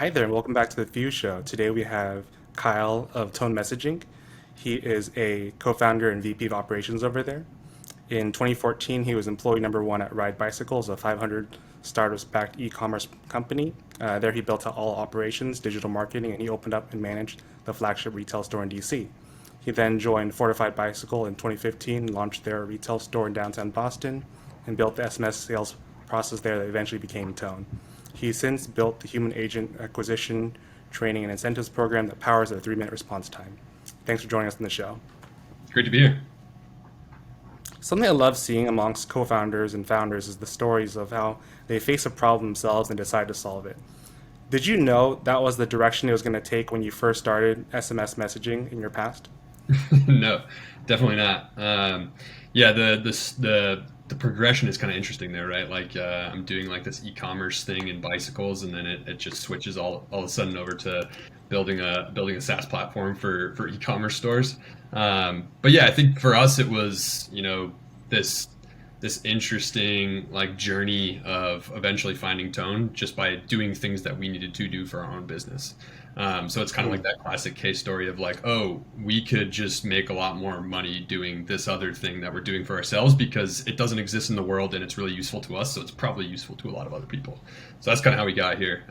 Hi there, and welcome back to the Fuse Show. Today we have Kyle of Tone Messaging. He is a co-founder and VP of operations over there. In 2014, he was employee number one at Riide Bicycles, a 500 startups-backed e-commerce company. There he built out all operations, digital marketing, and he opened up and managed the flagship retail store in DC. He then joined Fortified Bicycle in 2015, launched their retail store in downtown Boston, and built the SMS sales process there that eventually became Tone. He's since built the human agent acquisition, training, and incentives program that powers a 3-minute response time. Thanks for joining us on the show. Great to be here. Something I love seeing amongst co-founders and founders is the stories of how they face a problem themselves and decide to solve it. Did you know that was the direction it was going to take when you first started SMS messaging in your past? No, definitely not. Yeah, the progression is kind of interesting there, right? Like I'm doing like this e-commerce thing in bicycles, and then it just switches all of a sudden over to building a SaaS platform for e-commerce stores. But yeah, I think for us it was this interesting like journey of eventually finding Tone just by doing things that we needed to do for our own business. So it's kind of like that classic case story of like, oh, we could just make a lot more money doing this other thing that we're doing for ourselves because it doesn't exist in the world and it's really useful to us. So it's probably useful to a lot of other people. So that's kind of how we got here.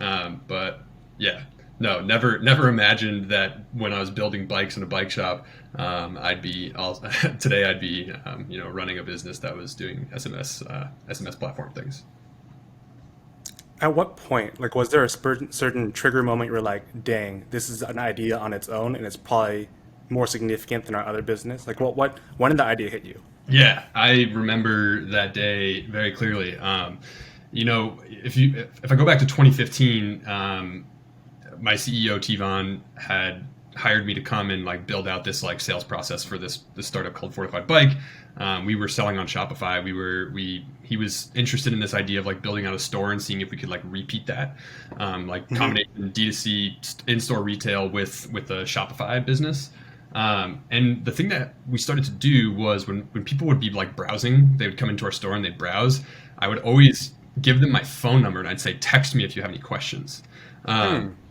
But yeah, no, never imagined that when I was building bikes in a bike shop, today I'd be running a business that was doing SMS platform things. At what point, like, was there a certain trigger moment where like, dang, this is an idea on its own and it's probably more significant than our other business? Like, when did the idea hit you? Yeah, I remember that day very clearly. If I go back to 2015, my CEO Tivon had hired me to come and like build out this like sales process for this startup called Fortified Bike. We were selling on Shopify. He was interested in this idea of like building out a store and seeing if we could like repeat that, combination D2C in-store retail with a Shopify business. And the thing that we started to do was when people would be like browsing, they would come into our store and they'd browse. I would always give them my phone number and I'd say, text me if you have any questions.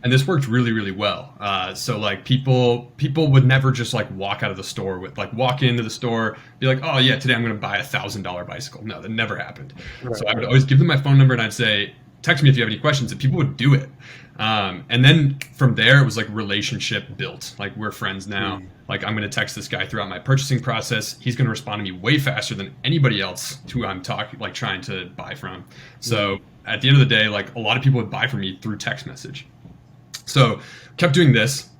And this worked really, really well. So like people would never just like walk out of the store walk into the store, be like, oh yeah, today I'm going to buy $1,000 bicycle. No, that never happened. Right. So I would always give them my phone number and I'd say, text me if you have any questions, and people would do it. And then from there, it was like relationship built. Like we're friends now. Like I'm going to text this guy throughout my purchasing process. He's going to respond to me way faster than anybody else who I'm trying to buy from. So at the end of the day, like a lot of people would buy from me through text message. So kept doing this,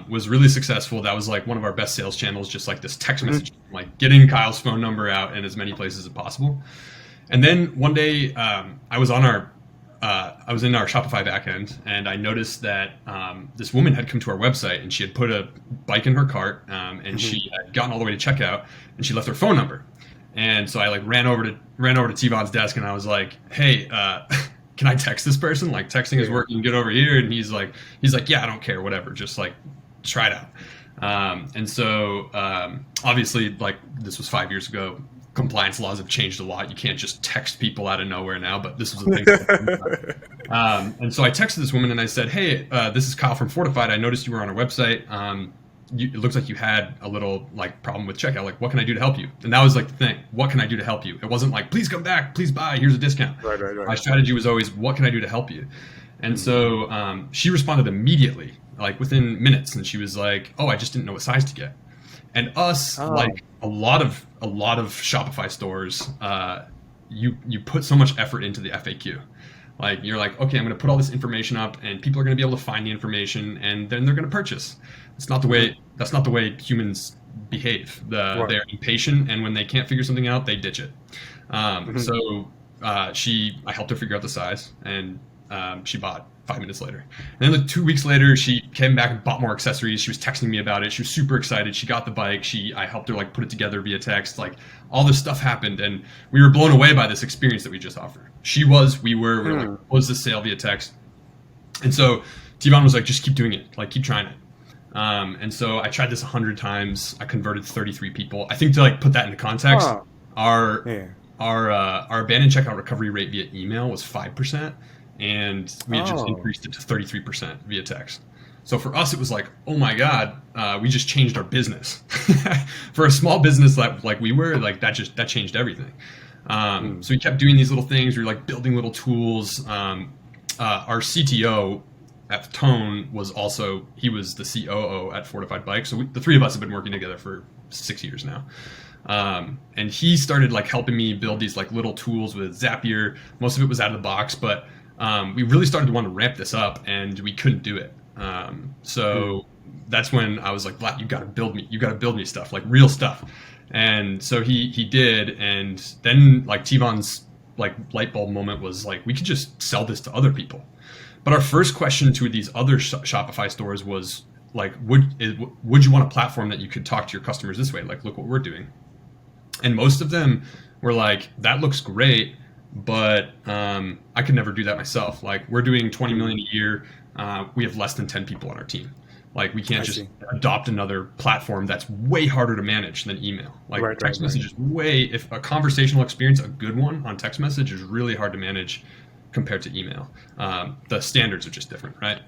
was really successful. That was like one of our best sales channels, just like this text message, like getting Kyle's phone number out in as many places as possible. And then one day I was in our Shopify backend, and I noticed that this woman had come to our website and she had put a bike in her cart, and she had gotten all the way to checkout, and she left her phone number. And so I like ran over to Tivon's desk and I was like, hey, can I text this person? Like texting is working, get over here. And he's like, yeah, I don't care, whatever. Just like try it out. And so obviously like this was 5 years ago. Compliance laws have changed a lot. You can't just text people out of nowhere now, but this was a thing. And so I texted this woman and I said, hey, this is Kyle from Fortified. I noticed you were on our website. It looks like you had a little like problem with checkout. Like, what can I do to help you? And that was like the thing. What can I do to help you? It wasn't like, please come back, please buy, here's a discount. Right. My strategy was always, what can I do to help you? And so she responded immediately, like within minutes. And she was like, oh, I just didn't know what size to get. And like a lot of Shopify stores, you put so much effort into the FAQ. Like you're like, okay, I'm going to put all this information up, and people are going to be able to find the information, and then they're going to purchase. That's not the way humans behave. They're impatient, and when they can't figure something out, they ditch it. So I helped her figure out the size, and she bought 5 minutes later. And then like 2 weeks later, she came back and bought more accessories. She was texting me about it. She was super excited. She got the bike. I helped her like put it together via text. Like all this stuff happened, and we were blown away by this experience that we just offered. We were like, was this sale via text? And so Tivon was like, just keep doing it. Like keep trying it. And so I tried this 100 times. I converted 33 people. I think to like put that into context, our abandoned checkout recovery rate via email was 5%. and we had just Oh, increased it to 33% via text. So for us, it was like, oh my God, we just changed our business. For a small business like we were, like that changed everything. So we kept doing these little things. We were like building little tools. Our CTO at Tone was also, he was the COO at Fortified Bike. So the three of us have been working together for 6 years now. And he started like helping me build these like little tools with Zapier. Most of it was out of the box, but we really started to want to ramp this up, and we couldn't do it. So that's when I was like, Vlad, you got to build me stuff, like real stuff. And so he did. And then like Tivon's like light bulb moment was like, we could just sell this to other people. But our first question to these other Shopify stores was like, would you want a platform that you could talk to your customers this way? Like, look what we're doing. And most of them were like, that looks great, but I could never do that myself. Like, we're doing 20 million a year. We have less than 10 people on our team. Like, we can't just adopt another platform that's way harder to manage than email. Like, text message is if a conversational experience, a good one on text message is really hard to manage compared to email. The standards are just different, right?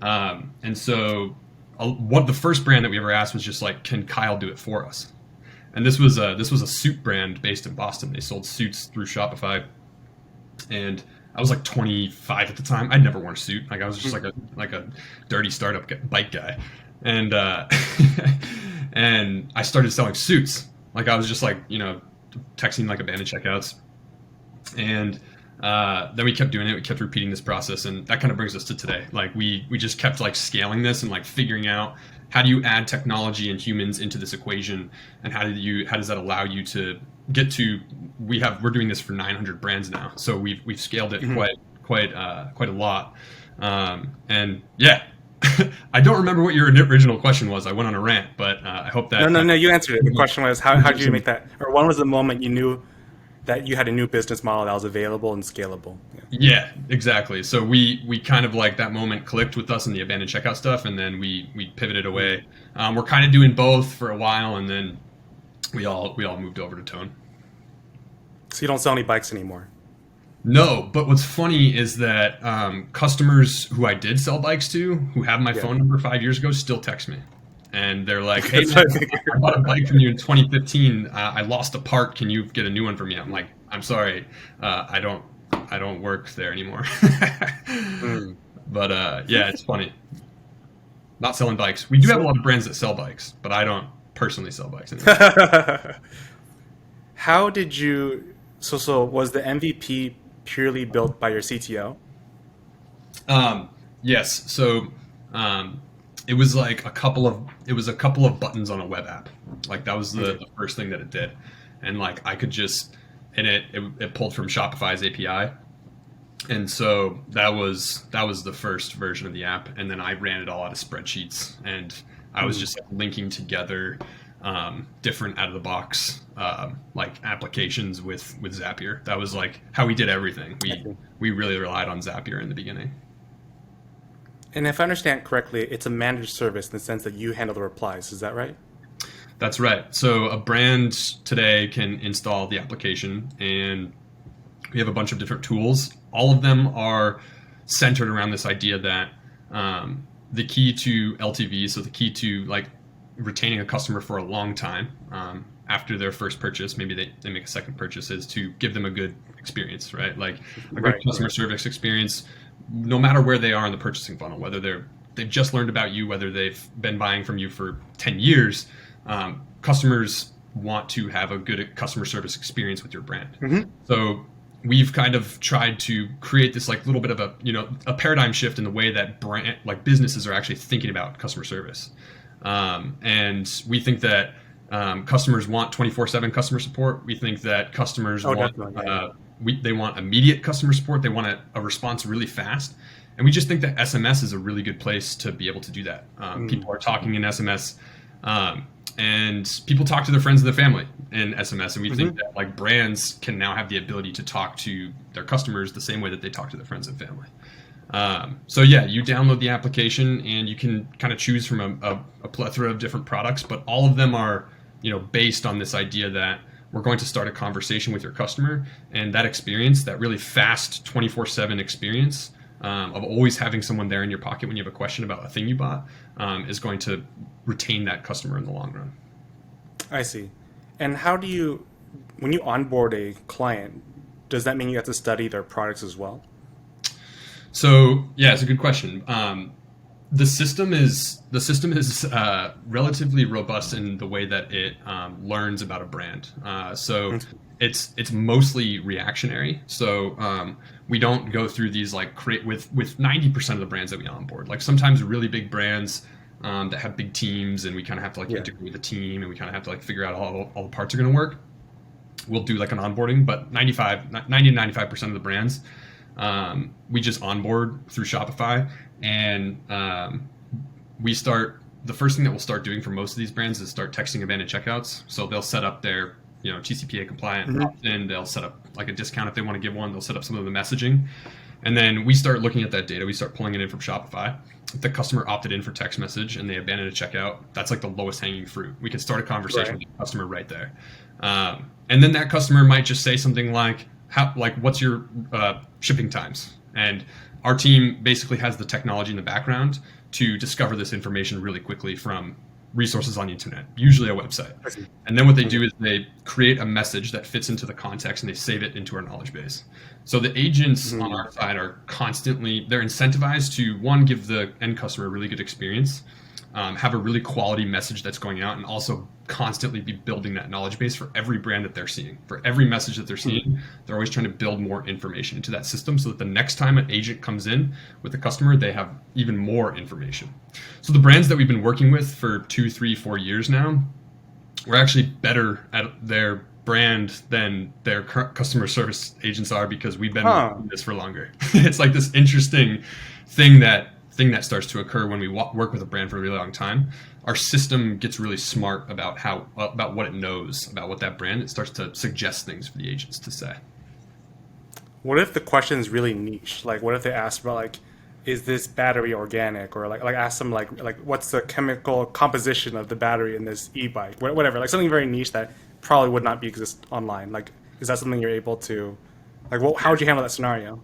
And so what the first brand that we ever asked was just like, can Kyle do it for us? And this was a suit brand based in Boston. They sold suits through Shopify, and I was like 25 at the time. I'd never worn a suit. Like, I was just like a dirty startup bike guy, and and I started selling suits. Like, I was just like, texting like abandoned checkouts, and then we kept doing it. We kept repeating this process, and that kind of brings us to today. Like, we just kept like scaling this and like figuring out, how do you add technology and humans into this equation, and how does that allow you to get to, we're doing this for 900 brands now, so we've scaled it quite a lot. And yeah, I don't remember what your original question was. I went on a rant, but I hope that no, you answered it. The question was, how did you make that, or when was the moment you knew that you had a new business model that was available and scalable? Yeah, exactly. So we kind of like, that moment clicked with us in the abandoned checkout stuff, and then we pivoted away. We're kind of doing both for a while, and then we all moved over to Tone. So you don't sell any bikes anymore? No, but what's funny is that customers who I did sell bikes to, who have my phone number 5 years ago, still text me. And they're like, hey, man, I bought a bike from you in 2015. I lost a part. Can you get a new one for me? I'm like, I'm sorry. I don't work there anymore. But yeah, it's funny. Not selling bikes. We do have a lot of brands that sell bikes, but I don't personally sell bikes anymore. How did you, so was the MVP purely built by your CTO? Yes. So it was like a couple of buttons on a web app. Like, that was the first thing that it did. And like, I could just, and it pulled from Shopify's API. And so that was the first version of the app. And then I ran it all out of spreadsheets, and I was just like linking together different out of the box like applications with Zapier. That was like how we did everything. We really relied on Zapier in the beginning. And if I understand correctly, it's a managed service in the sense that you handle the replies. Is that right? That's right. So a brand today can install the application, and we have a bunch of different tools. All of them are centered around this idea that the key to LTV, so the key to like retaining a customer for a long time after their first purchase, maybe they make a second purchase, is to give them a good experience, right? Like a good customer service experience, no matter where they are in the purchasing funnel, whether they've just learned about you, whether they've been buying from you for 10 years, customers want to have a good customer service experience with your brand. So we've kind of tried to create this like little bit of a paradigm shift in the way that brand, like businesses, are actually thinking about customer service. And we think that customers want 24/7 customer support. We think that customers they want immediate customer support. They want a response really fast. And we just think that SMS is a really good place to be able to do that. People are talking in SMS, and people talk to their friends and their family in SMS. And we think that like brands can now have the ability to talk to their customers the same way that they talk to their friends and family. So yeah, you download the application and you can kind of choose from a plethora of different products, but all of them are, based on this idea that we're going to start a conversation with your customer, and that experience, that really fast 24/7 experience of always having someone there in your pocket when you have a question about a thing you bought, is going to retain that customer in the long run. I see. And when you onboard a client, does that mean you have to study their products as well? So yeah, it's a good question. The system is relatively robust in the way that it learns about a brand. So it's mostly reactionary. So we don't go through these like create with 90% of the brands that we onboard. Like sometimes really big brands that have big teams, and we kind of have to like integrate with the team, and we kind of have to like figure out how all the parts are going to work. We'll do like an onboarding, but 90 to 95% of the brands we just onboard through Shopify, and the first thing that we'll start doing for most of these brands is start texting abandoned checkouts. So they'll set up their TCPA compliant opt-in. They'll set up like a discount if they want to give one. They'll set up some of the messaging, and then we start looking at that data. We start pulling it in from Shopify. If the customer opted in for text message and they abandoned a checkout, that's like the lowest hanging fruit. We can start a conversation with the customer right there, and then that customer might just say something like, what's your shipping times? And our team basically has the technology in the background to discover this information really quickly from resources on the internet, usually a website. And then what they do is they create a message that fits into the context, and they save it into our knowledge base. So the agents on our side are they're incentivized to, one, give the end customer a really good experience, have a really quality message that's going out, and also constantly be building that knowledge base for every brand that they're seeing. For every message that they're seeing, they're always trying to build more information into that system so that the next time an agent comes in with the customer, they have even more information. So the brands that we've been working with for 2, 3, 4 years now, we're actually better at their brand than their customer service agents are, because we've been doing this for longer. It's like this interesting thing that starts to occur when we work with a brand for a really long time. Our system gets really smart about what it knows about what that brand. It starts to suggest things for the agents to say. What if the question is really niche? Like, what if they ask about like, is this battery organic, or like ask them like what's the chemical composition of the battery in this e-bike, whatever, like something very niche that probably would not exist online. Like, is that something you're able to, like, how would you handle that scenario?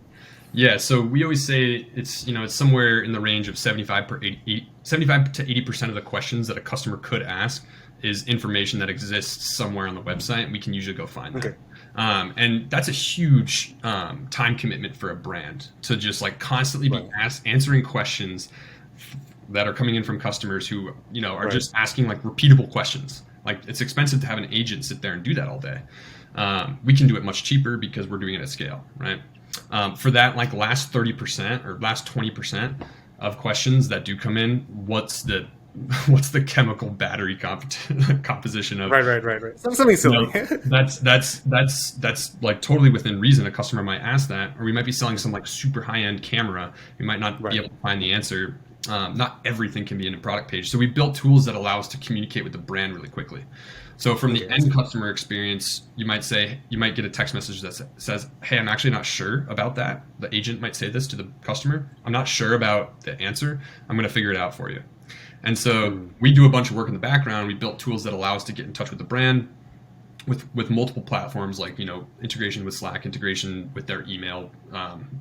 Yeah, so we always say it's somewhere in the range of 75 to 80% of the questions that a customer could ask is information that exists somewhere on the website, and we can usually go find that. And that's a huge time commitment for a brand to just like constantly be answering questions that are coming in from customers who are just asking like repeatable questions. Like, it's expensive to have an agent sit there and do that all day. We can do it much cheaper because we're doing it at scale, right? For that like last 30% or last 20% of questions that do come in, what's the chemical battery composition of right something silly. That's like totally within reason. A customer might ask that, or we might be selling some like super high-end camera. We might not be able to find the answer. Not everything can be in a product page, so we built tools that allow us to communicate with the brand really quickly. So from the end customer experience, you might get a text message that says, "Hey, I'm actually not sure about that." The agent might say this to the customer: "I'm not sure about the answer. I'm going to figure it out for you." And so we do a bunch of work in the background. We built tools that allow us to get in touch with the brand with multiple platforms, like integration with Slack, integration with their email,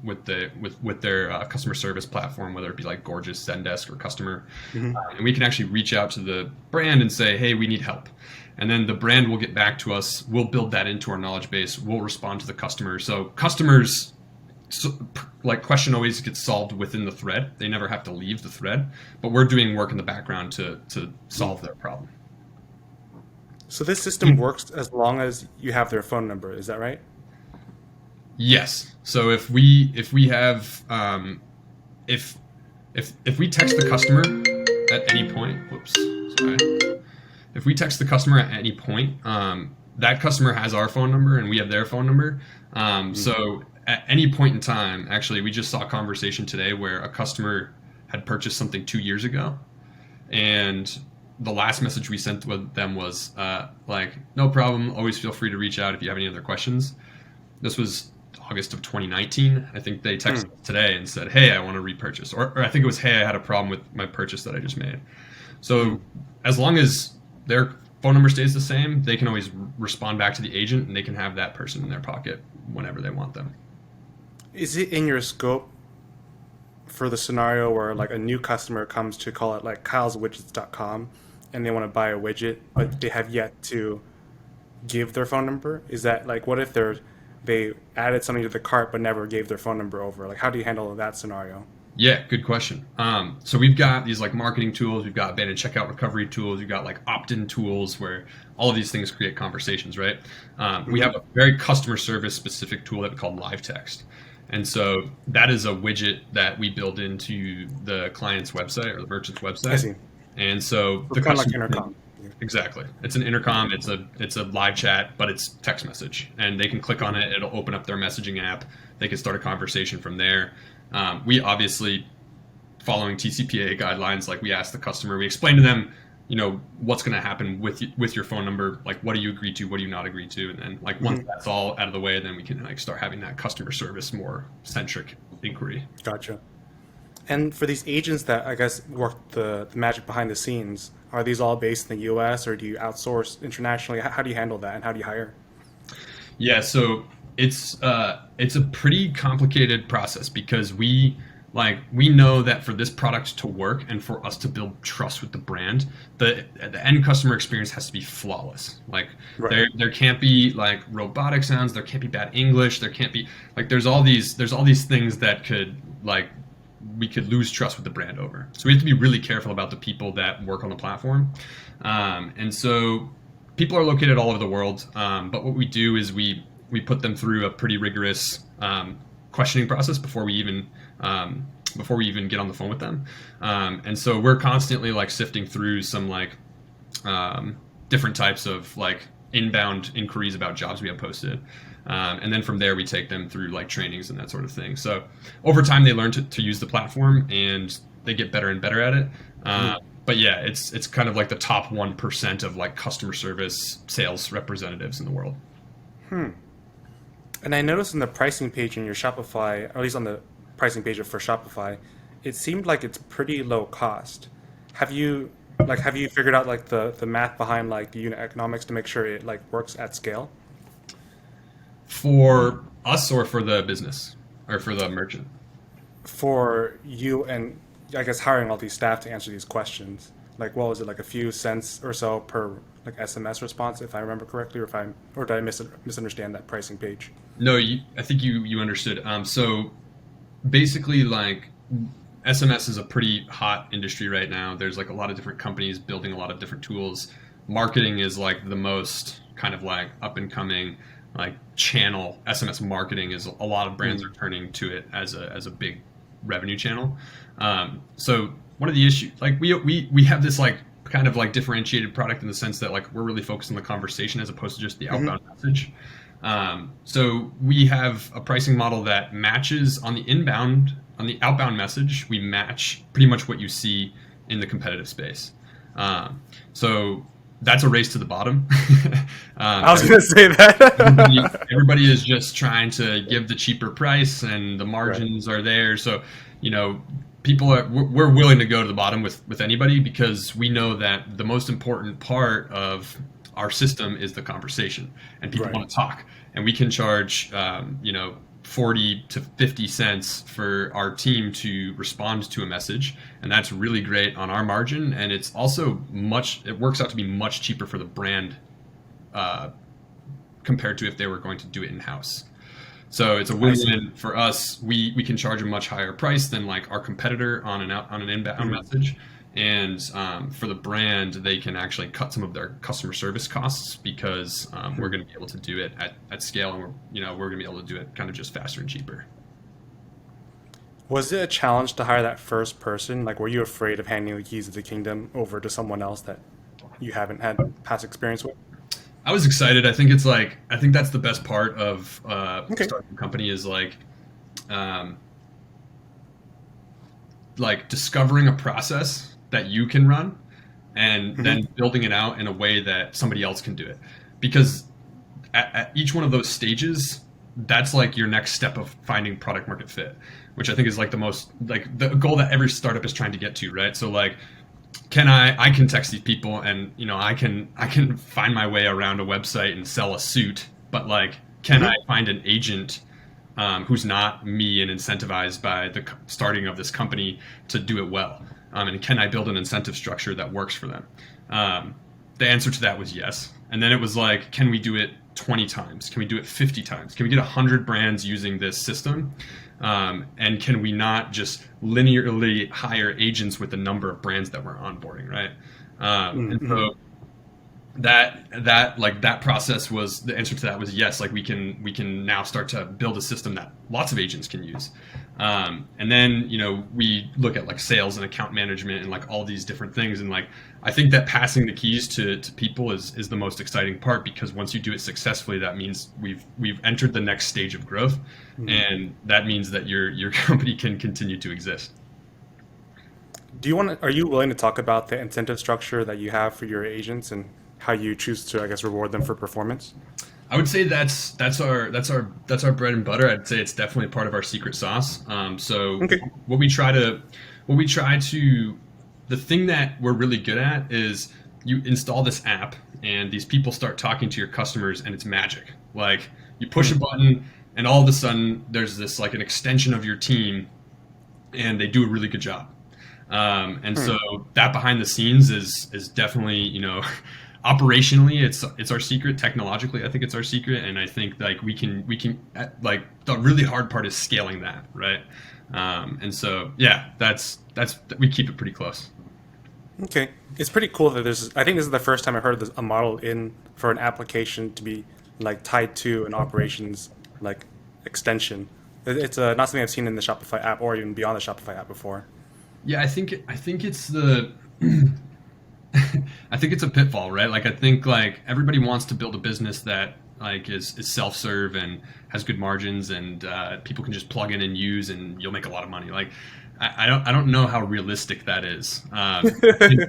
with their customer service platform, whether it be like Gorgeous, Zendesk, or Customer. And we can actually reach out to the brand and say, "Hey, we need help." And then the brand will get back to us. We'll build that into our knowledge base. We'll respond to the customer. So customers, like, question always gets solved within the thread. They never have to leave the thread, but we're doing work in the background to solve their problem. So this system works as long as you have their phone number. Is that right? Yes. So if we have if we text the customer at any point, if we text the customer at any point, that customer has our phone number and we have their phone number. So at any point in time, actually, we just saw a conversation today where a customer had purchased something 2 years ago, and the last message we sent with them was like, "No problem. Always feel free to reach out if you have any other questions." This was August of 2019. I think they texted us today and said, "Hey, I want to repurchase," or I think it was, "Hey, I had a problem with my purchase that I just made." So as long as their phone number stays the same, they can always respond back to the agent, and they can have that person in their pocket whenever they want them. Is it in your scope for the scenario where like a new customer comes to call it like kyleswidgets.com and they want to buy a widget, but they have yet to give their phone number? Is that like, what if they added something to the cart but never gave their phone number over? Like, how do you handle that scenario? Yeah, good question. So we've got these like marketing tools, we've got abandoned checkout recovery tools, we've got like opt-in tools where all of these things create conversations, right? We have a very customer service specific tool that we call live text. And so that is a widget that we build into the client's website or the merchant's website. I see. And so the kind of like intercom. Exactly. It's an intercom, it's a live chat, but it's text message. And they can click on it, it'll open up their messaging app. They can start a conversation from there. We obviously, following TCPA guidelines, like we ask the customer, we explain to them, what's going to happen with your phone number, like what do you agree to, what do you not agree to, and then like once that's all out of the way, then we can like start having that customer service more centric inquiry. Gotcha. And for these agents that I guess work the magic behind the scenes, are these all based in the U.S. or do you outsource internationally? How do you handle that and how do you hire? Yeah, so it's a pretty complicated process because we know that for this product to work and for us to build trust with the brand, the end customer experience has to be flawless. Like right. there can't be like robotic sounds, there can't be bad English, there can't be like there's all these things that could like we could lose trust with the brand over. So we have to be really careful about the people that work on the platform. And so people are located all over the world, but what we do is we put them through a pretty rigorous questioning process before we even get on the phone with them. And so we're constantly like sifting through some like different types of like inbound inquiries about jobs we have posted. And then from there we take them through like trainings and that sort of thing. So over time they learn to use the platform and they get better and better at it. But yeah, it's kind of like the top 1% of like customer service sales representatives in the world. And I noticed in the pricing page in your Shopify, or at least on the pricing page for Shopify, it seemed like it's pretty low cost. Have you figured out like the math behind like the unit economics to make sure it like works at scale? For us or for the business or for the merchant? For you and I guess hiring all these staff to answer these questions. Like what was it, like a few cents or so per like SMS response, if I remember correctly, or did I misunderstand that pricing page? No, I think you understood. So basically, like SMS is a pretty hot industry right now. There's like a lot of different companies building a lot of different tools. Marketing is like the most kind of like up and coming like channel. SMS marketing is a lot of brands are turning to it as a big revenue channel. So one of the issues, like we have this like kind of like differentiated product in the sense that like we're really focused on the conversation as opposed to just the outbound message. So we have a pricing model that matches on the outbound message, we match pretty much what you see in the competitive space. So that's a race to the bottom. I was going to say that. everybody is just trying to give the cheaper price and the margins are there. So, we're willing to go to the bottom with anybody because we know that the most important part of our system is the conversation and people want to talk, and we can charge 40 to 50 cents for our team to respond to a message, and that's really great on our margin, and it's also it works out to be much cheaper for the brand compared to if they were going to do it in-house. So it's a win-win for us. We can charge a much higher price than like our competitor on an inbound message. And for the brand, they can actually cut some of their customer service costs because we're going to be able to do it at scale, and we're going to be able to do it kind of just faster and cheaper. Was it a challenge to hire that first person? Like, were you afraid of handing the keys of the kingdom over to someone else that you haven't had past experience with? I was excited. I think that's the best part of starting a company is like discovering a process that you can run and then building it out in a way that somebody else can do it. Because at each one of those stages, that's like your next step of finding product market fit, which I think is like the goal that every startup is trying to get to, right? So like I can text these people, and I can find my way around a website and sell a suit, but like, can I Hmm. find an agent who's not me and incentivized by the starting of this company to do it well? And can I build an incentive structure that works for them? Um, the answer to that was yes. And then it was like, can we do it 20 times? Can we do it 50 times? Can we get 100 brands using this system? And can we not just linearly hire agents with the number of brands that we're onboarding, right? And Hmm. so that process was the answer to that was yes. Like we can now start to build a system that lots of agents can use. And then we look at like sales and account management and like all these different things. And like I think that passing the keys to people is the most exciting part, because once you do it successfully, that means we've entered the next stage of growth, Hmm. and that means that your company can continue to exist. Are you willing to talk about the incentive structure that you have for your agents and how you choose to, I guess, reward them for performance? I would say that's our bread and butter. I'd say it's definitely part of our secret sauce. So Okay. what we try to what we try to the thing that we're really good at is you install this app and these people start talking to your customers, and it's magic. Like you push a Hmm. button and all of a sudden there's this like an extension of your team, and they do a really good job. And Hmm. so that behind the scenes is definitely, operationally it's our secret. Technologically, I think it's our secret, and I think like we can like the really hard part is scaling that, right? And so yeah, that's we keep it pretty close. Okay. It's pretty cool that I think this is the first time I heard a model in for an application to be like tied to an operations like extension. It's not something I've seen in the Shopify app or even beyond the Shopify app before. Yeah, I think it's the I think it's a pitfall, right? Like I think like everybody wants to build a business that like is self-serve and has good margins, and people can just plug in and use, and you'll make a lot of money. Like I don't know how realistic that is. I think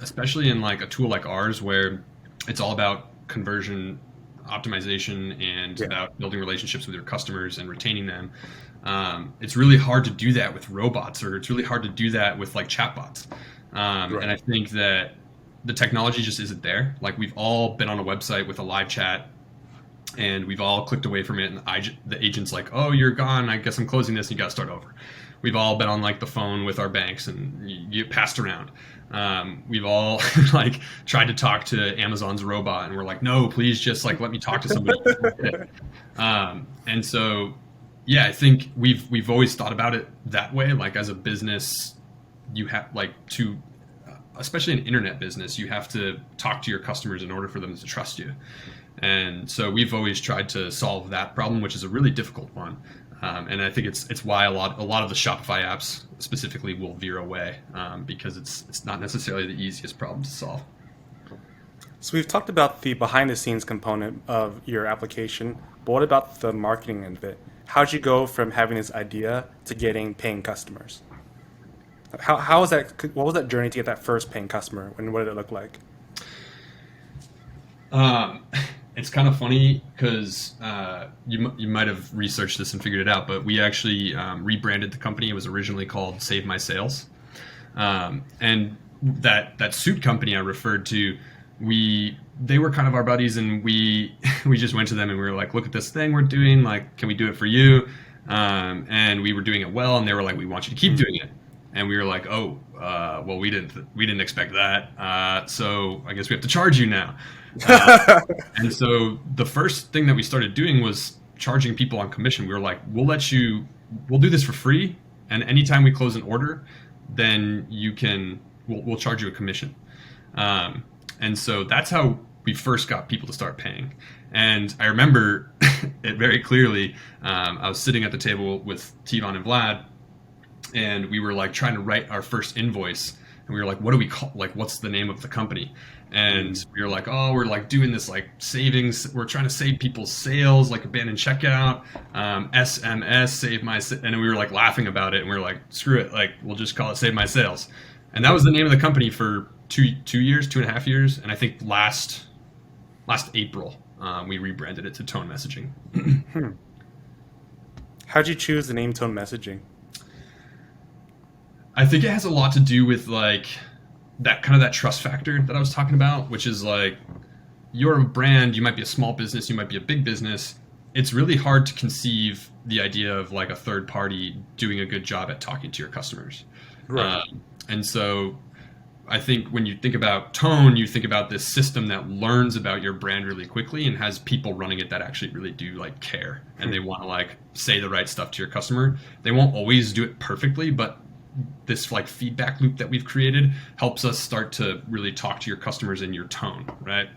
especially in like a tool like ours where it's all about conversion optimization and Yeah. about building relationships with your customers and retaining them. It's really hard to do that with robots, or it's really hard to do that with like chatbots. And I Right. think that the technology just isn't there. Like we've all been on a website with a live chat, and we've all clicked away from it, and the agent's like, "Oh, you're gone. I guess I'm closing this. And you got to start over." We've all been on like the phone with our banks, and you get passed around. We've all like tried to talk to Amazon's robot, and we're like, "No, please, just like let me talk to somebody." And so, yeah, I think we've always thought about it that way. Like as a business, you have like to, especially an internet business, you have to talk to your customers in order for them to trust you. And so we've always tried to solve that problem, which is a really difficult one. And I think it's why a lot of the Shopify apps specifically will veer away, because it's not necessarily the easiest problem to solve. So we've talked about the behind the scenes component of your application, but what about the marketing end of it? How'd you go from having this idea to getting paying customers? How was that? What was that journey to get that first paying customer, and what did it look like? Um, it's kind of funny because you might have researched this and figured it out, but we actually rebranded the company. It was originally called Save My Sales, and that suit company I referred to, they were kind of our buddies, and we we just went to them and we were like, look at this thing we're doing, like, can we do it for you? And we were doing it well, and they were like, we want you to keep Hmm. doing it. And we were like, oh, well, we didn't expect that, so I guess we have to charge you now. Uh, and so the first thing that we started doing was charging people on commission. We were like, we'll do this for free, and anytime we close an order, then we'll charge you a commission. Um, and so that's how we first got people to start paying. And I remember it very clearly. I was sitting at the table with Tivon and Vlad, and we were like trying to write our first invoice, and we were like, what do we call, like, what's the name of the company? And we were like, oh, we're like doing this like savings, we're trying to save people's sales, like abandoned checkout, SMS, and we were like laughing about it, and we were like, screw it, like we'll just call it Save My Sales. And that was the name of the company for 2 years, 2.5 years, and I think last April, we rebranded it to Tone Messaging. Hmm. How'd you choose the name tone messaging? I think it has a lot to do with like that trust factor that I was talking about, which is like you're a brand, you might be a small business, you might be a big business. It's really hard to conceive the idea of like a third party doing a good job at talking to your customers. Right. And so I think when you think about tone, you think about this system that learns about your brand really quickly and has people running it that actually really do like care and they want to like say the right stuff to your customer. They won't always do it perfectly, but this like feedback loop that we've created helps us start to really talk to your customers in your tone, right?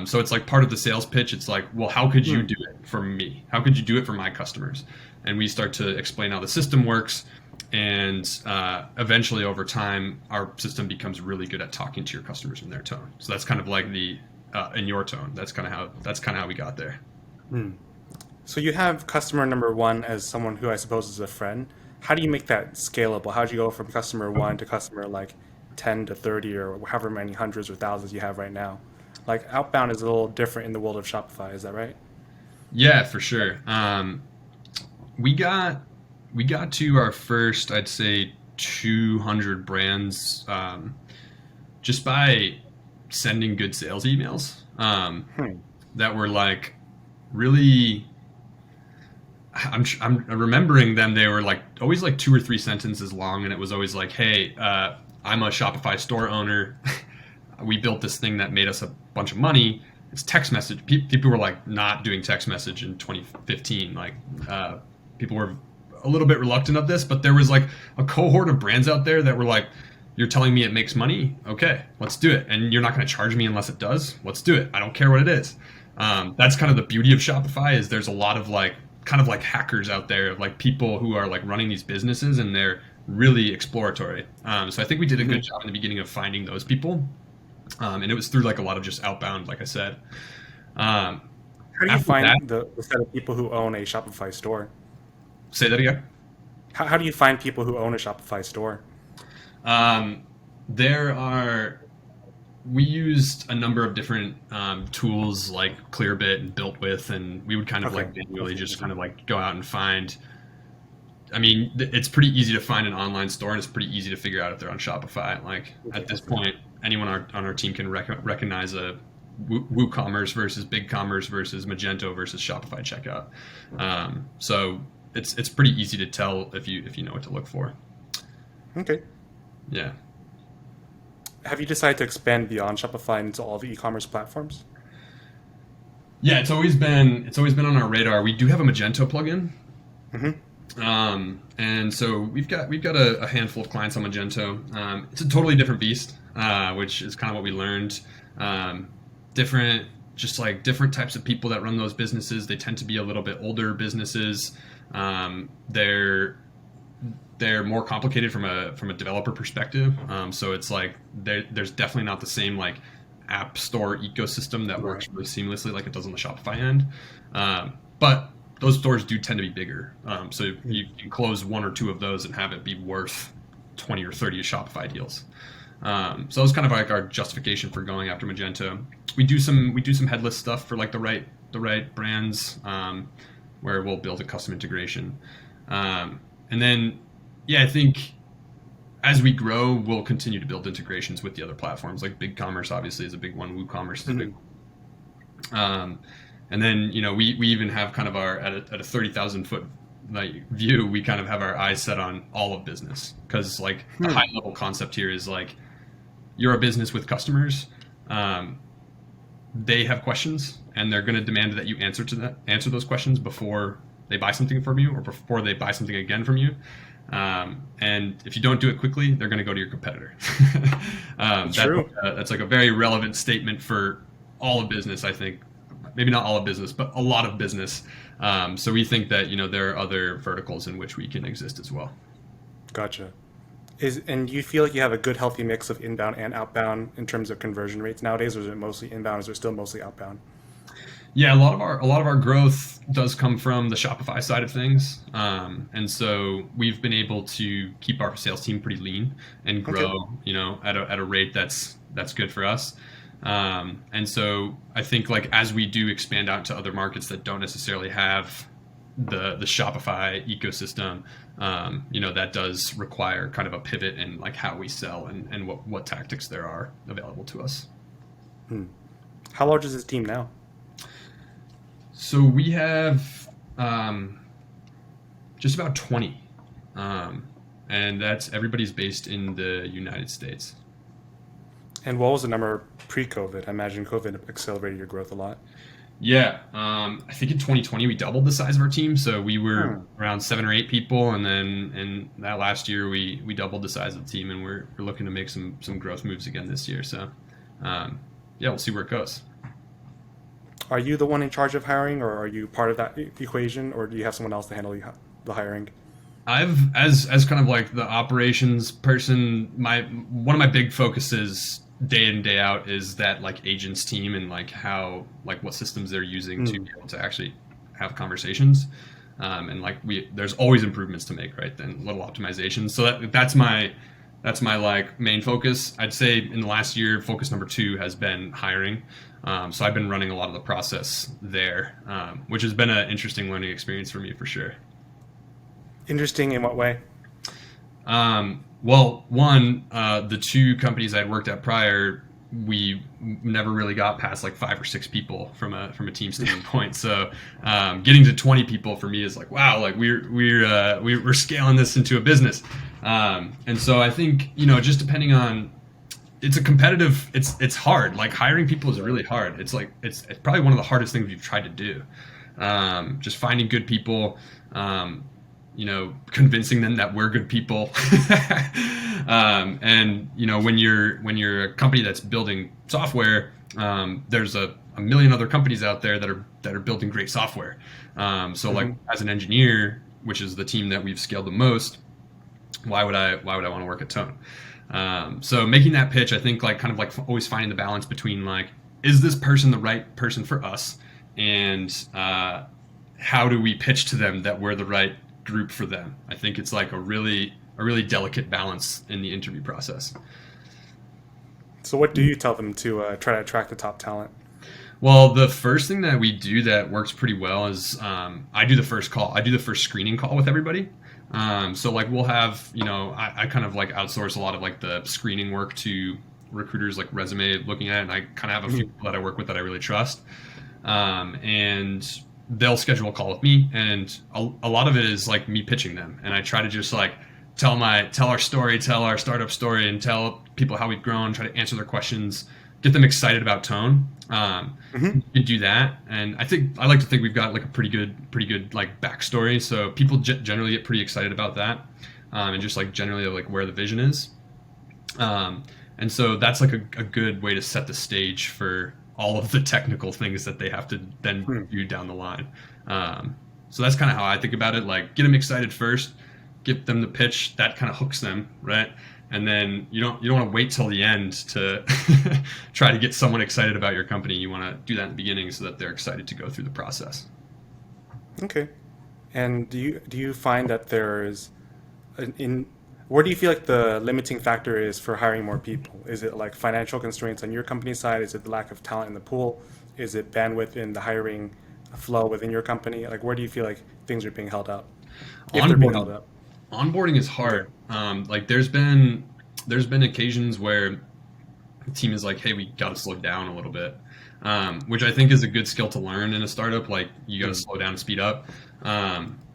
So it's like part of the sales pitch. It's like, well, how could you do it for me? How could you do it for my customers? And we start to explain how the system works. And eventually over time, our system becomes really good at talking to your customers in their tone. So that's kind of like the in your tone. That's kind of how we got there. So you have customer number one as someone who I suppose is a friend. How do you make that scalable? How do you go from customer one to customer like 10 to 30 or however many hundreds or thousands you have right now? Like Outbound is a little different in the world of Shopify, is that right? Yeah, for sure. We got to our first, I'd say, 200 brands just by sending good sales emails that were like really. I'm remembering them. They were like always like 2 or 3 sentences long, and it was always like, "Hey, I'm a Shopify store owner. We built this thing that made us a bunch of money. It's text message." People were like not doing text message in 2015. Like people were a little bit reluctant of this, but there was like a cohort of brands out there that were like, "You're telling me it makes money? Okay, let's do it. And you're not going to charge me unless it does. Let's do it. I don't care what it is." That's kind of the beauty of Shopify is there's a lot of like kind of like hackers out there, like people who are like running these businesses and they're really exploratory. So I think we did a good job in the beginning of finding those people. And it was through like a lot of just outbound, like I said. How do you After find that, the set of people who own a Shopify store? say that again. How do you find people who own a Shopify store? Um, there are, we used a number of different tools like Clearbit and BuiltWith, and we would kind of Okay. like manually just kind of like go out and find. I mean, it's pretty easy to find an online store, and it's pretty easy to figure out if they're on Shopify. Like at this point, anyone on our team can recognize a WooCommerce versus BigCommerce versus Magento versus Shopify checkout. So it's pretty easy to tell if you know what to look for. Okay. Yeah. Have you decided to expand beyond Shopify into all the e-commerce platforms? Yeah, it's always been on our radar. We do have a Magento plugin. And so we've got a handful of clients on Magento. It's a totally different beast, which is kind of what we learned. Different, just like different types of people that run those businesses. They tend to be a little bit older businesses. They're more complicated from a developer perspective. So it's like there's definitely not the same like app store ecosystem that works really seamlessly like it does on the Shopify end. But those stores do tend to be bigger. So you can close 1 or 2 of those and have it be worth 20 or 30 Shopify deals. So that was kind of like our justification for going after Magento. We do some headless stuff for like the right brands, where we'll build a custom integration. And then, yeah, I think as we grow, we'll continue to build integrations with the other platforms. Like BigCommerce obviously is a big one. WooCommerce is a big one. And then, we even have kind of our, at a 30,000 foot like view, we kind of have our eyes set on all of business. Because like the high level concept here is like, you're a business with customers. They have questions and they're going to demand that you answer those questions before they buy something from you or before they buy something again from you. And if you don't do it quickly, they're going to go to your competitor. True. That's like a very relevant statement for all of business, I think. Maybe not all of business, but a lot of business. So we think that, there are other verticals in which we can exist as well. Gotcha. And do you feel like you have a good, healthy mix of inbound and outbound in terms of conversion rates nowadays, or is it mostly inbound, or is it still mostly outbound? Yeah, a lot of our growth does come from the Shopify side of things, and so we've been able to keep our sales team pretty lean and grow, at a rate that's good for us. And so I think like as we do expand out to other markets that don't necessarily have the Shopify ecosystem, that does require kind of a pivot in like how we sell and what tactics there are available to us. How large is this team now? So we have just about 20, and that's everybody's based in the United States. And what was the number pre-COVID? I imagine COVID accelerated your growth a lot. Yeah, I think in 2020 we doubled the size of our team, so we were around 7 or 8 people, and then in that last year we doubled the size of the team, and we're looking to make some growth moves again this year. So, yeah, we'll see where it goes. Are you the one in charge of hiring, or are you part of that equation, or do you have someone else to handle the hiring? I've as kind of like the operations person, one of my big focuses day in day out is that like agents team and like how like what systems they're using to be able to actually have conversations, and like there's always improvements to make, right? Then little optimizations. So that's my like main focus. I'd say in the last year, focus number 2 has been hiring. So I've been running a lot of the process there, which has been an interesting learning experience for me for sure. Interesting in what way? Well, one, the 2 companies I'd worked at prior, we never really got past like 5 or 6 people from a team standpoint. So getting to 20 people for me is like, wow, like we're scaling this into a business. And so I think, just depending on, it's a competitive, it's hard. Like hiring people is really hard. It's like, it's probably one of the hardest things we've tried to do. Just finding good people, convincing them that we're good people. And when you're a company that's building software, there's a million other companies out there that are building great software. So like as an engineer, which is the team that we've scaled the most, why would I want to work at Tone? So making that pitch, I think like kind of like always finding the balance between like, is this person the right person for us? And how do we pitch to them that we're the right group for them? I think it's like a really delicate balance in the interview process. So what do you tell them to try to attract the top talent? Well, the first thing that we do that works pretty well is I do the first call. I do the first screening call with everybody. So like we'll have, I kind of like outsource a lot of like the screening work to recruiters, like resume looking at it. And I kind of have a few people that I work with that I really trust. And they'll schedule a call with me, and a lot of it is like me pitching them. And I try to just like tell our story, tell our startup story, and tell people how we've grown, try to answer their questions, get them excited about Tone. You do that. And I like to think we've got like a pretty good like backstory. So people generally get pretty excited about that. And just like generally like where the vision is. And so that's like a good way to set the stage for all of the technical things that they have to then do down the line. So that's kind of how I think about it. Like get them excited first, get them the pitch, that kind of hooks them, right? And then you don't want to wait till the end to try to get someone excited about your company. You want to do that in the beginning so that they're excited to go through the process. Okay. And do you find that there's where do you feel like the limiting factor is for hiring more people? Is it like financial constraints on your company side? Is it the lack of talent in the pool? Is it bandwidth in the hiring flow within your company? Like where do you feel like things are being held up? If they're being held up. Onboarding is hard. Like there's been occasions where the team is like, hey, we got to slow down a little bit, which I think is a good skill to learn in a startup. Like you got to slow down and speed up.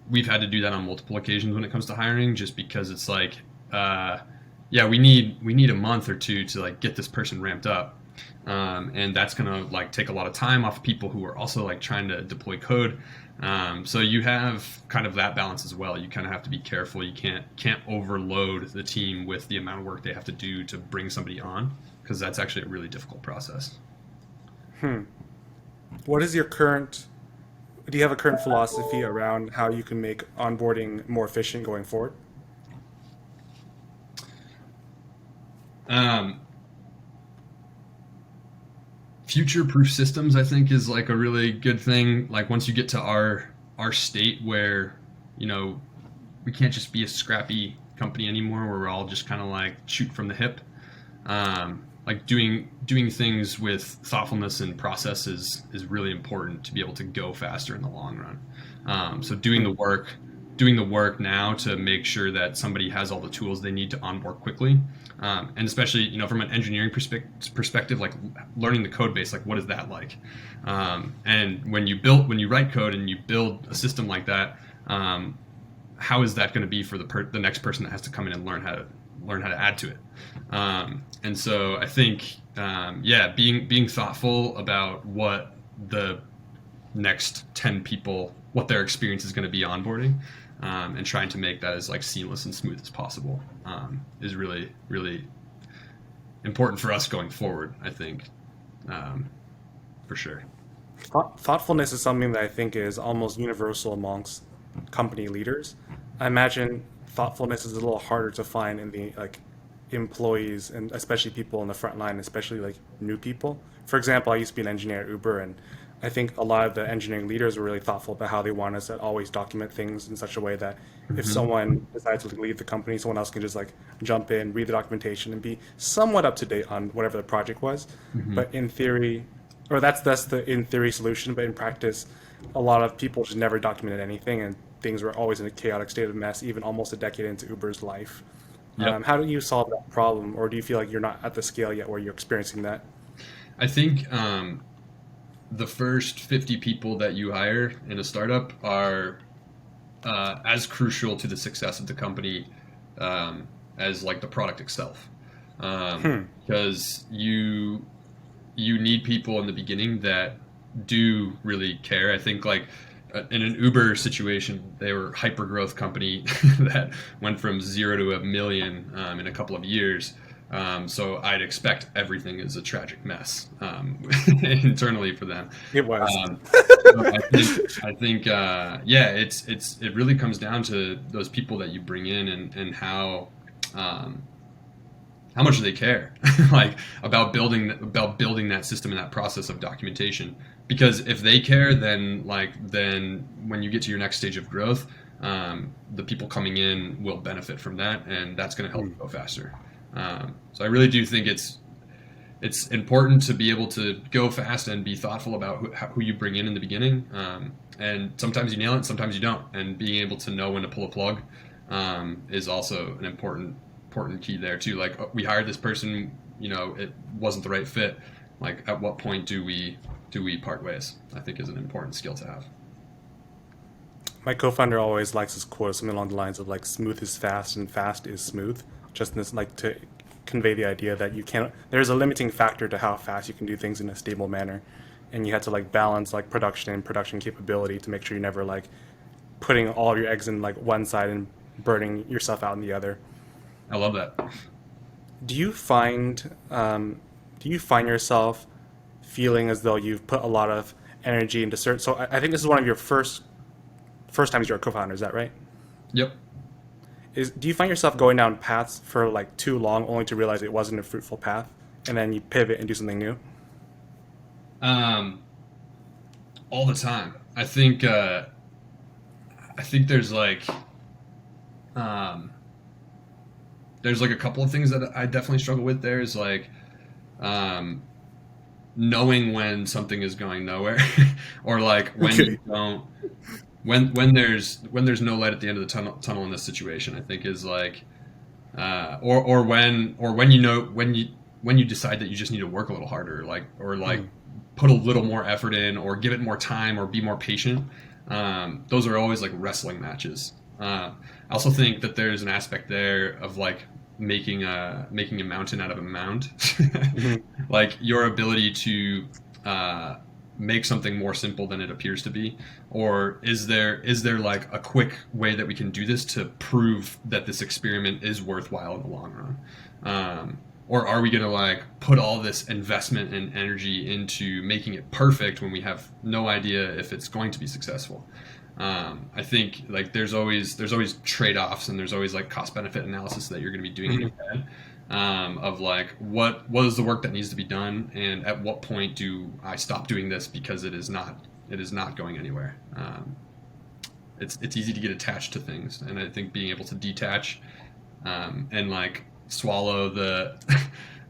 We've had to do that on multiple occasions when it comes to hiring, just because it's like, we need a month or 2 to like get this person ramped up. And that's going to like take a lot of time off people who are also like trying to deploy code. So you have kind of that balance as well. You kind of have to be careful. You can't overload the team with the amount of work they have to do to bring somebody on, because that's actually a really difficult process. What is do you have a current philosophy around how you can make onboarding more efficient going forward? Future-proof systems, I think, is like a really good thing. Like once you get to our state where, we can't just be a scrappy company anymore, where we're all just kind of like shoot from the hip. like doing things with thoughtfulness and process is really important to be able to go faster in the long run. So doing the work now to make sure that somebody has all the tools they need to onboard quickly, and especially from an engineering perspective, like learning the code base, like what is that like, and when you write code and you build a system like that, how is that going to be for the next person that has to come in and learn how to add to it. And so I think, being thoughtful about what the next 10 people, what their experience is going to be onboarding, and trying to make that as like seamless and smooth as possible, is really, really important for us going forward, I think, for sure. Thoughtfulness is something that I think is almost universal amongst company leaders. I imagine thoughtfulness is a little harder to find in the like employees and especially people in the front line, especially like new people. For example, I used to be an engineer at Uber, and I think a lot of the engineering leaders were really thoughtful about how they want us to always document things in such a way that if Hmm. someone decides to leave the company, someone else can just like jump in, read the documentation, and be somewhat up to date on whatever the project was. Hmm. But in theory, or that's the in theory solution, but in practice, a lot of people just never documented anything, and things were always in a chaotic state of mess, even almost a decade into Uber's life. Yep. How do you solve that problem, or do you feel like you're not at the scale yet where you're experiencing that? I think the first 50 people that you hire in a startup are as crucial to the success of the company as like the product itself, Hmm. because you need people in the beginning that do really care. I think like in an Uber situation, they were a hyper growth company that went from 0 to 1 million in a couple of years. So I'd expect everything is a tragic mess internally for them. It was. Um, so I think it really comes down to those people that you bring in and um, how much do they care like about building that system and that process of documentation, because if they care, then when you get to your next stage of growth, the people coming in will benefit from that, and that's going to help you go faster. So I really do think it's important to be able to go fast and be thoughtful about who you bring in the beginning, and sometimes you nail it, sometimes you don't, and being able to know when to pull a plug is also an important key there too. Like, we hired this person, it wasn't the right fit. Like, at what point do we part ways? I think is an important skill to have. My co-founder always likes this quote, something along the lines of like "smooth is fast and fast is smooth." Just this, like to convey the idea that you can't. There's a limiting factor to how fast you can do things in a stable manner, and you have to like balance like production and production capability to make sure you're never like putting all of your eggs in like one side and burning yourself out in the other. I love that. Do you find do you find yourself feeling as though you've put a lot of energy into certain? So I think this is one of your first times you're a co-founder. Is that right? Yep. Do you find yourself going down paths for like too long, only to realize it wasn't a fruitful path, and then you pivot and do something new? Um, all the time. I think um, there's like a couple of things that I definitely struggle with. There's like um, knowing when something is going nowhere, or like when you Okay. don't, when there's no light at the end of the tunnel in this situation. I think is like, or when when you decide that you just need to work a little harder, or like Mm. put a little more effort in, or give it more time, or be more patient. Those are always like wrestling matches. I also think that there's an aspect there of like making a mountain out of a mound, Mhm. like your ability to uh, make something more simple than it appears to be, or is there like a quick way that we can do this to prove that this experiment is worthwhile in the long run, or are we going to like put all this investment and energy into making it perfect when we have no idea if it's going to be successful? I think like there's always trade-offs, and there's always like cost benefit analysis that you're going to be doing in your Mhm. head, of like what is the work that needs to be done, and at what point do I stop doing this because it is not going anywhere. It's easy to get attached to things, and I think being able to detach, and like swallow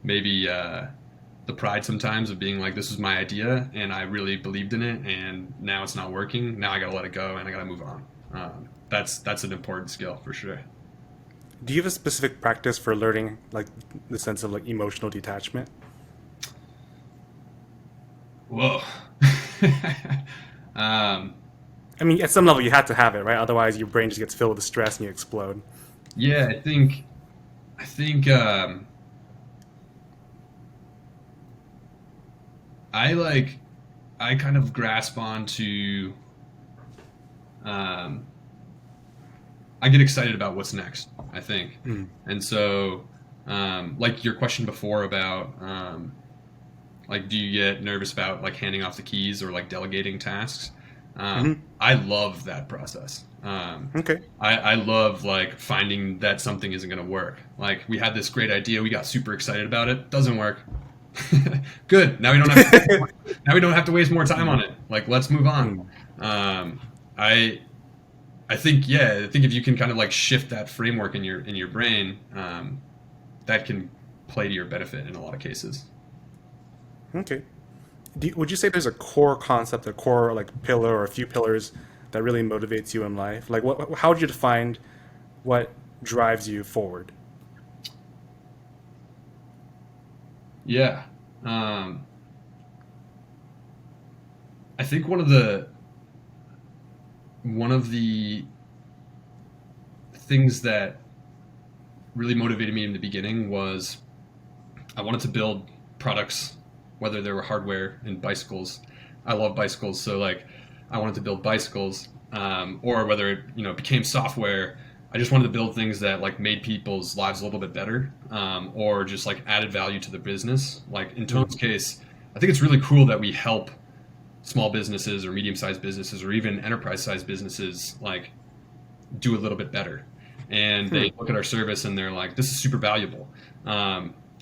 maybe the pride sometimes of being like, this is my idea and I really believed in it, and now it's not working. Now I got to let it go and I got to move on. That's an important skill for sure. Do you have a specific practice for learning like the sense of like emotional detachment? Whoa. um, I mean, at some level, you have to have it, right? Otherwise, your brain just gets filled with stress and you explode. yeah, I think I like I kind of grasp onto um, I get excited about what's next, I think. Mm. And so, like your question before about, like, do you get nervous about like handing off the keys or like delegating tasks? Hmm. I love that process. Okay. I love like finding that something isn't going to work. Like we had this great idea, we got super excited about it, doesn't work. Good. Now we don't have to waste more time on it. Like let's move on. Mm. Um, I I think yeah, I think if you can kind of like shift that framework in your brain, that can play to your benefit in a lot of cases. Okay. Would you say there's a core concept, a core like pillar or a few pillars that really motivates you in life? Like, how would you define what drives you forward? Yeah, um, I think one of the things that really motivated me in the beginning was I wanted to build products, whether they were hardware and bicycles. I love bicycles, so like I wanted to build bicycles, or whether it became software. I just wanted to build things that like made people's lives a little bit better, or just like added value to the business. Like in Tone's Mm. case, I think it's really cool that we help small businesses or medium-sized businesses or even enterprise-sized businesses like do a little bit better, and Hmm. they look at our service and they're like, this is super valuable.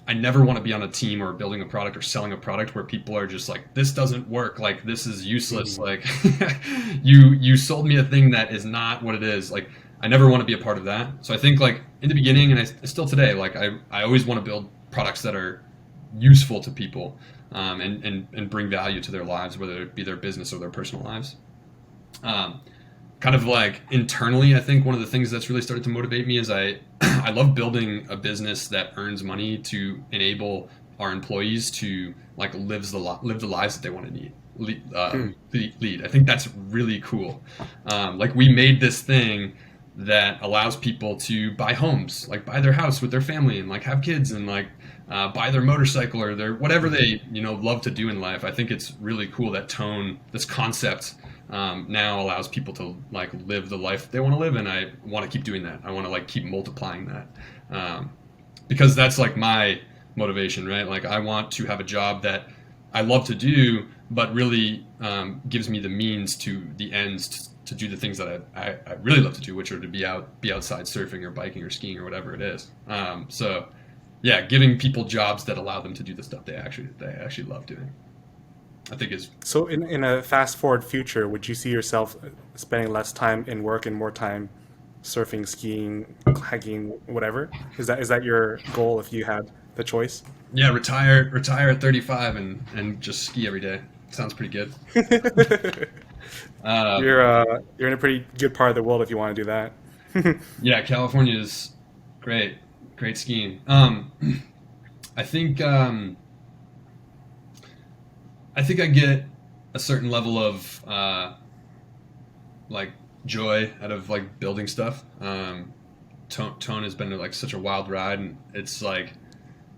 I never want to be on a team or building a product or selling a product where people are just like, this doesn't work, like this is useless, Mm. like you sold me a thing that is not what it is. Like I never want to be a part of that. So I think like in the beginning, and still today, like I always want to build products that are useful to people, and bring value to their lives, whether it be their business or their personal lives. um, Kind of like internally, I think one of the things that's really started to motivate me is I love building a business that earns money to enable our employees to like live the lives that they want to Hmm. lead. I think that's really cool. Like we made this thing that allows people to buy homes, like buy their house with their family and like have kids and like buy their motorcycle or their whatever they love to do in life. I think it's really cool that this concept, now allows people to like live the life they want to live, and I want to keep doing that. I want to like keep multiplying that, because that's like my motivation, right? Like I want to have a job that I love to do, but really gives me the means to the ends to do the things that I really love to do, which are to be outside surfing or biking or skiing or whatever it is. So yeah, giving people jobs that allow them to do the stuff they actually love doing, I think is. So, in a fast forward future, would you see yourself spending less time in work and more time surfing, skiing, hiking, whatever? Is that your goal if you had the choice? Yeah, retire at 35 and just ski every day. Sounds pretty good. Um, You're in a pretty good part of the world if you want to do that. yeah, California is great, great skiing. I think I think I get a certain level of like joy out of like building stuff. Tone has been like such a wild ride, and it's like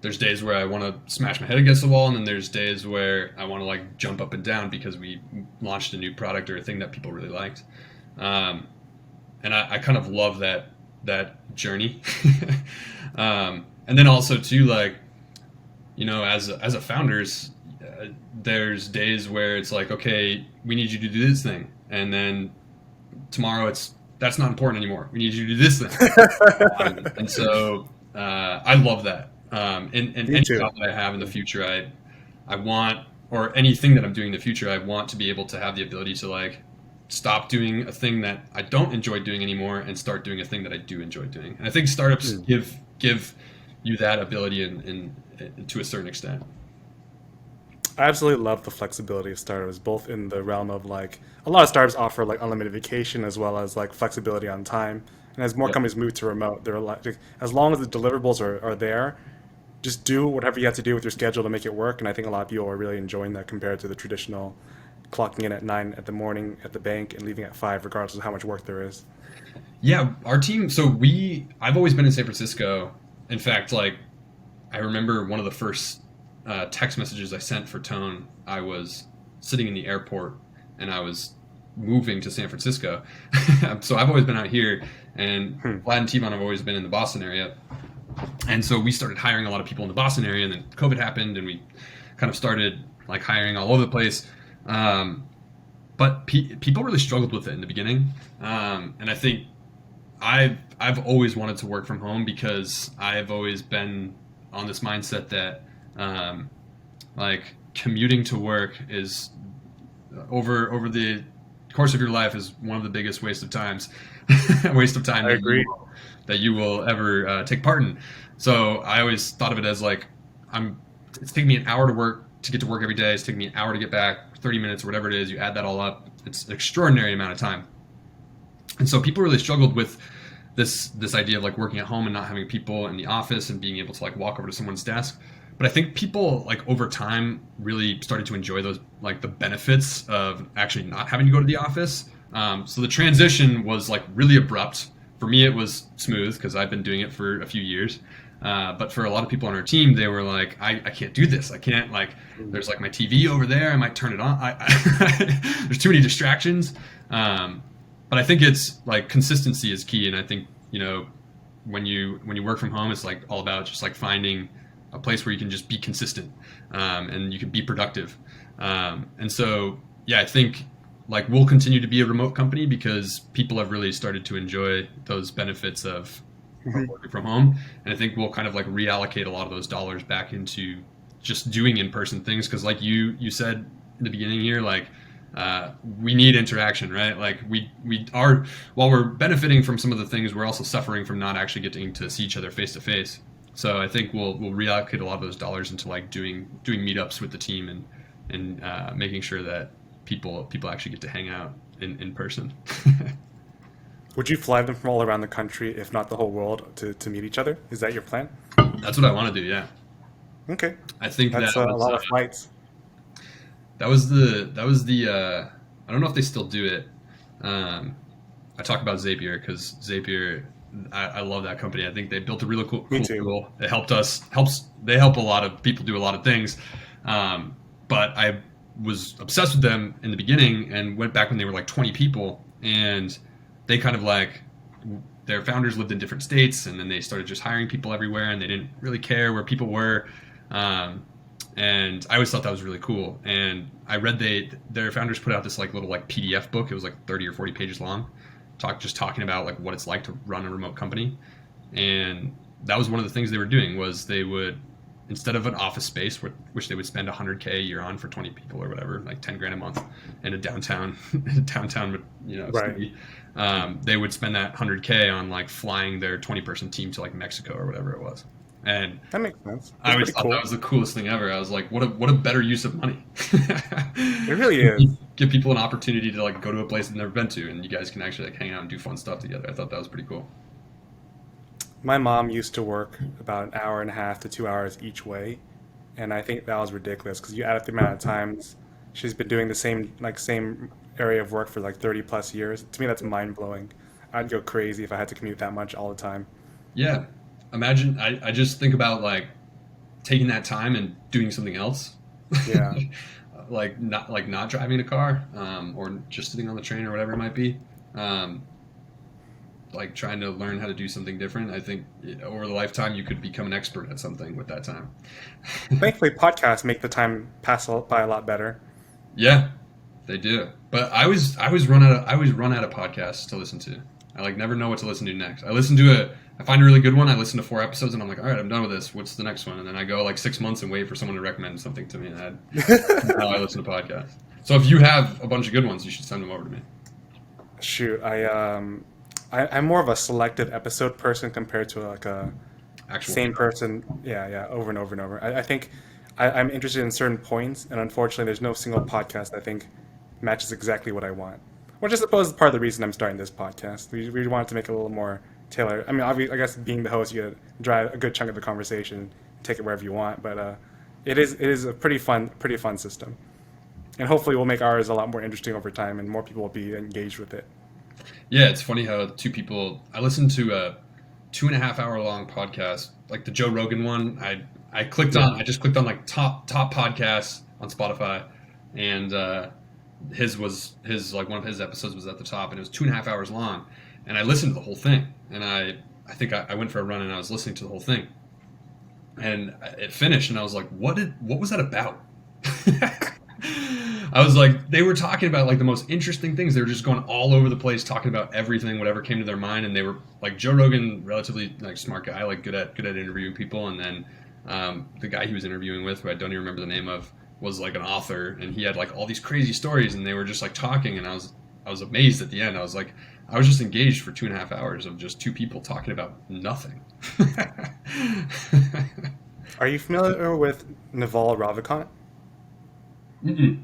there's days where I want to smash my head against the wall, and then there's days where I want to like jump up and down because we launched a new product or a thing that people really liked. Um, and I kind of love that journey. And then also too, like as a founders, there's days where it's like, okay, we need you to do this thing, and then tomorrow that's not important anymore. We need you to do this thing. And so I love that. And Me any too. job that I have in the future, I want, or anything that I'm doing in the future, I want to be able to have the ability to like stop doing a thing that I don't enjoy doing anymore and start doing a thing that I do enjoy doing. And I think startups Mm. give you that ability in to a certain extent. I absolutely love the flexibility of startups, both in the realm of like a lot of startups offer like unlimited vacation as well as like flexibility on time. And as more Yep. companies move to remote, they're like, as long as the deliverables are there, just do whatever you have to do with your schedule to make it work. And I think a lot of people are really enjoying that compared to the traditional clocking in at 9 at the morning at the bank and leaving at 5, regardless of how much work there is. Yeah, our team. So I've always been in San Francisco. In fact, like I remember one of the first text messages I sent for Tone. I was sitting in the airport and I was moving to San Francisco. So I've always been out here, and Hmm. Vlad and Tevon have always been in the Boston area. And so we started hiring a lot of people in the Boston area, and then COVID happened, and we kind of started like hiring all over the place. Um, but people really struggled with it in the beginning, and I think I've always wanted to work from home because I've always been on this mindset that like commuting to work is over the course of your life is one of the biggest waste of times waste of time I agree. that you will ever take part in. So I always thought of it as like it's taking me an hour to work to get to work every day. It's taking me an hour to get back, 30 minutes or whatever it is. You add that all up, it's an extraordinary amount of time. And so people really struggled with this idea of like working at home and not having people in the office and being able to like walk over to someone's desk. But I think people like over time really started to enjoy those like the benefits of actually not having to go to the office. So the transition was like really abrupt. For me, it was smooth because I've been doing it for a few years. But for a lot of people on our team, they were like, I can't do this. I can't like, there's like my TV over there. I might turn it on. There's too many distractions. But I think it's like consistency is key. And I think, you know, when you work from home, it's like all about just like finding a place where you can just be consistent, and you can be productive. And so, yeah, I think like we'll continue to be a remote company because people have really started to enjoy those benefits of working from home. And I think we'll kind of like reallocate a lot of those dollars back into just doing in-person things. Cause like you said in the beginning here, like, we need interaction, right? Like we are, while we're benefiting from some of the things, we're also suffering from not actually getting to see each other face to face. So I think we'll reallocate a lot of those dollars into like doing meetups with the team and making sure that people actually get to hang out in person. Would you fly them from all around the country, if not the whole world, to meet each other? Is that your plan? That's what I want to do. Yeah, Okay, I think that's a lot of flights. that was the I don't know if they still do it. I talk about Zapier because Zapier, I love that company. I think they built a really cool Me too. tool. It they help a lot of people do a lot of things. But I was obsessed with them in the beginning and went back when they were like 20 people, and they kind of like their founders lived in different states, and then they started just hiring people everywhere, and they didn't really care where people were. And I always thought that was really cool. And I read their founders put out this like little like PDF book. It was like 30 or 40 pages long, talking about like what it's like to run a remote company. And that was one of the things they were doing was they would, instead of an office space which they would spend 100K a year on for 20 people or whatever, like 10 grand a month in a downtown Right. city, they would spend that 100K on like flying their 20-person team to like Mexico or whatever it was. And That makes sense. I That's always pretty thought cool. that was the coolest thing ever. I was like, what a better use of money. It really is. Give people an opportunity to like go to a place they've never been to, and you guys can actually like hang out and do fun stuff together. I thought that was pretty cool. My mom used to work about an hour and a half to 2 hours each way, and I think that was ridiculous because you add up the amount of times she's been doing the same area of work for like 30 plus years. To me, that's mind blowing. I'd go crazy if I had to commute that much all the time. Yeah. Imagine I just think about like taking that time and doing something else. Yeah. like not driving a car, or just sitting on the train or whatever it might be. Um, like trying to learn how to do something different. I think over the lifetime you could become an expert at something with that time. Thankfully, podcasts make the time pass by a lot better. Yeah, they do. But I always run out of podcasts to listen to. I like never know what to listen to next. I find a really good one. I listen to 4 episodes and I'm like, all right, I'm done with this. What's the next one? And then I go like 6 months and wait for someone to recommend something to me. And how I listen to podcasts. So if you have a bunch of good ones, you should send them over to me. Shoot, I'm more of a selected episode person compared to like a actual Same people. person, yeah, over and over and over. I think I'm interested in certain points, and unfortunately, there's no single podcast I think matches exactly what I want. Which I suppose is part of the reason I'm starting this podcast. We wanted to make it a little more tailored. I mean, obviously, I guess being the host, you drive a good chunk of the conversation, take it wherever you want. But it is a pretty fun system, and hopefully, we'll make ours a lot more interesting over time, and more people will be engaged with it. Yeah, it's funny how two people. I listened to a 2.5 hour long podcast, like the Joe Rogan one. I clicked Yeah. on. I just clicked on like top podcasts on Spotify, and his like one of his episodes was at the top, and it was 2.5 hours long. And I listened to the whole thing, and I think I went for a run, and I was listening to the whole thing, and it finished, and I was like, what was that about? I was like, they were talking about like the most interesting things. They were just going all over the place, talking about everything, whatever came to their mind. And they were like Joe Rogan, relatively like smart guy, like good at interviewing people. And then the guy he was interviewing with, who I don't even remember the name of, was like an author, and he had like all these crazy stories, and they were just like talking. And I was amazed at the end. I was like, I was just engaged for 2.5 hours of just two people talking about nothing. Are you familiar with Naval Ravikant? Mm-mm.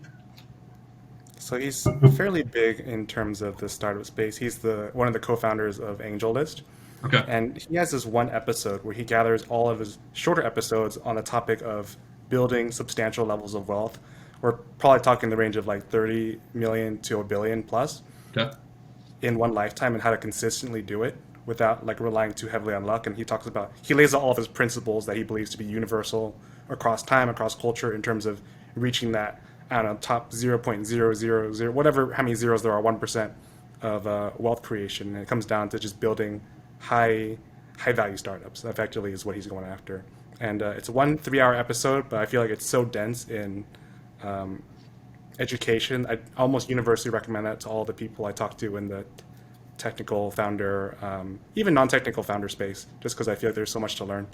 So he's fairly big in terms of the startup space. He's the one of the co-founders of AngelList, Okay. and he has this one episode where he gathers all of his shorter episodes on the topic of building substantial levels of wealth. We're probably talking the range of like 30 million to a billion plus Okay. in one lifetime, and how to consistently do it without like relying too heavily on luck. And he lays out all of his principles that he believes to be universal across time, across culture, in terms of reaching that, I don't know, top 0.000, whatever, how many zeros there are, 1% of wealth creation. And it comes down to just building high high value startups. Effectively, is what he's going after. And it's one 3 hour episode, but I feel like it's so dense in education. I almost universally recommend that to all the people I talk to in the technical founder, even non technical founder space, just because I feel like there's so much to learn.